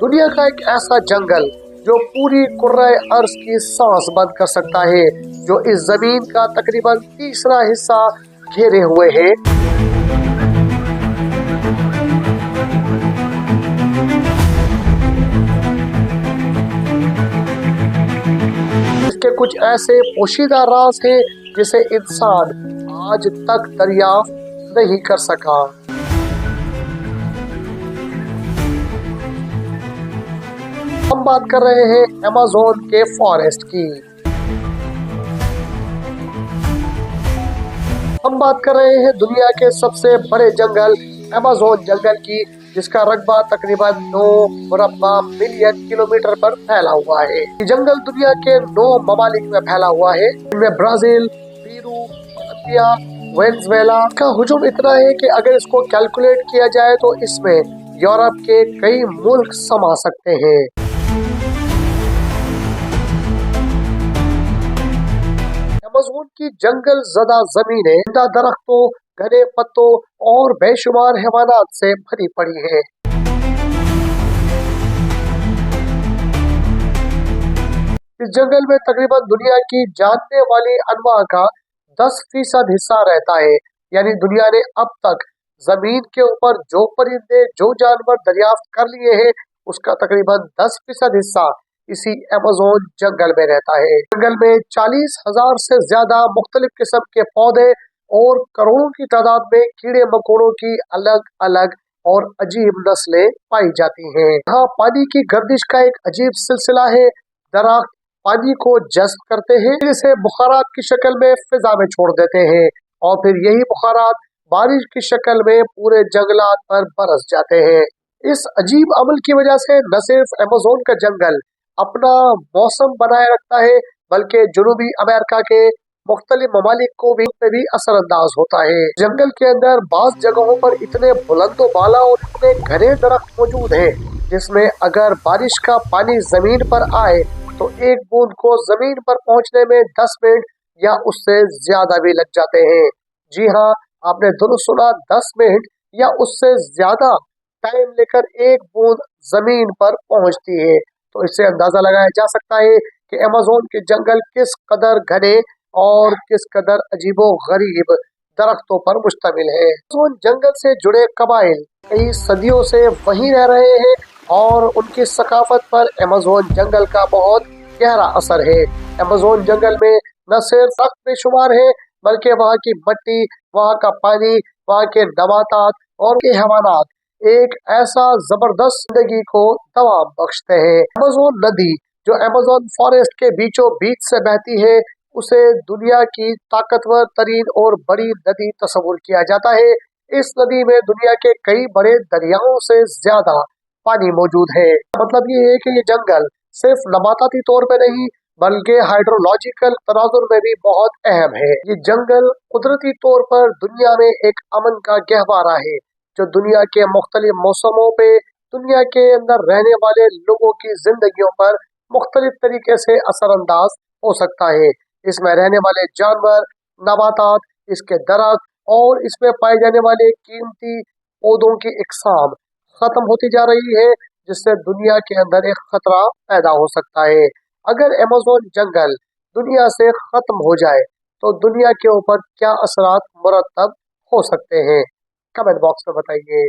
دنیا کا ایک ایسا جنگل جو پوری کرۂ ارض کی سانس بند کر سکتا ہے، جو اس زمین کا تقریباً تیسرا حصہ گھیرے ہوئے ہے۔ اس کے کچھ ایسے پوشیدہ راز ہیں جسے انسان آج تک دریافت نہیں کر سکا۔ ہم بات کر رہے ہیں ایمیزون کے فارسٹ کی۔ ہم بات کر رہے ہیں دنیا کے سب سے بڑے جنگل ایمیزون جنگل کی، جس کا رقبہ تقریباً 9 مربع ملین کلومیٹر پر پھیلا ہوا ہے۔ یہ جنگل دنیا کے 9 ممالک میں پھیلا ہوا ہے، ان میں برازیل، پیرو، کولمبیا، وینزویلا۔ اس کا حجم اتنا ہے کہ اگر اس کو کیلکولیٹ کیا جائے تو اس میں یورپ کے کئی ملک سما سکتے ہیں۔ ایمیزون کی جنگل زدہ زمینیں زندہ درختوں، گھنے پتوں اور بے شمار حیوانات سے بھری پڑی ہیں۔ اس جنگل میں تقریباً دنیا کی جاننے والی انواع کا 10% حصہ رہتا ہے، یعنی دنیا نے اب تک زمین کے اوپر جو پرندے، جو جانور دریافت کر لیے ہیں، اس کا تقریباً 10% حصہ اسی ایمیزون جنگل میں رہتا ہے۔ جنگل میں 40,000 سے زیادہ مختلف قسم کے پودے اور کروڑوں کی تعداد میں کیڑے مکوڑوں کی الگ الگ اور عجیب نسلیں پائی جاتی ہیں۔ یہاں پانی کی گردش کا ایک عجیب سلسلہ ہے۔ درخت پانی کو جذب کرتے ہیں، اسے بخارات کی شکل میں فضا میں چھوڑ دیتے ہیں، اور پھر یہی بخارات بارش کی شکل میں پورے جنگلات پر برس جاتے ہیں۔ اس عجیب عمل کی وجہ سے نہ صرف ایمیزون کا جنگل اپنا موسم بنائے رکھتا ہے، بلکہ جنوبی امریکہ کے مختلف ممالک کو بھی اثر انداز ہوتا ہے۔ جنگل کے اندر بعض جگہوں پر اتنے بلند و بالا اور اتنے گھنے درخت موجود ہیں جس میں اگر بارش کا پانی زمین پر آئے تو ایک بوند کو زمین پر پہنچنے میں 10 منٹ یا اس سے زیادہ بھی لگ جاتے ہیں۔ جی ہاں، آپ نے درست سنا، 10 منٹ یا اس سے زیادہ ٹائم لے کر ایک بوند زمین پر پہنچتی ہے۔ تو اس سے اندازہ لگایا جا سکتا ہے کہ ایمیزون کے جنگل کس قدر گھنے اور کس قدر عجیب و غریب درختوں پر مشتمل ہے۔ ایمیزون جنگل سے جڑے قبائل کئی صدیوں سے وہیں رہ رہے ہیں اور ان کی ثقافت پر ایمیزون جنگل کا بہت گہرا اثر ہے۔ ایمیزون جنگل میں نہ صرف درخت بے شمار ہے، بلکہ وہاں کی مٹی، وہاں کا پانی، وہاں کے نباتات اور کے حیوانات ایک ایسا زبردست زندگی کو دوام بخشتے ہیں۔ ایمیزون ندی جو ایمیزون فارسٹ کے بیچوں بیچ سے بہتی ہے، اسے دنیا کی طاقتور ترین اور بڑی ندی تصور کیا جاتا ہے۔ اس ندی میں دنیا کے کئی بڑے دریاؤں سے زیادہ پانی موجود ہے۔ مطلب یہ ہے کہ یہ جنگل صرف نباتاتی طور پہ نہیں بلکہ ہائیڈرولوجیکل تناظر میں بھی بہت اہم ہے۔ یہ جنگل قدرتی طور پر دنیا میں ایک امن کا گہوارہ ہے جو دنیا کے مختلف موسموں پہ دنیا کے اندر رہنے والے لوگوں کی زندگیوں پر مختلف طریقے سے اثر انداز ہو سکتا ہے۔ اس میں رہنے والے جانور، نباتات، اس کے درخت اور اس میں پائے جانے والے قیمتی پودوں کی اقسام ختم ہوتی جا رہی ہے، جس سے دنیا کے اندر ایک خطرہ پیدا ہو سکتا ہے۔ اگر ایمیزون جنگل دنیا سے ختم ہو جائے تو دنیا کے اوپر کیا اثرات مرتب ہو سکتے ہیں؟ کمنٹ باکس میں بتائیے۔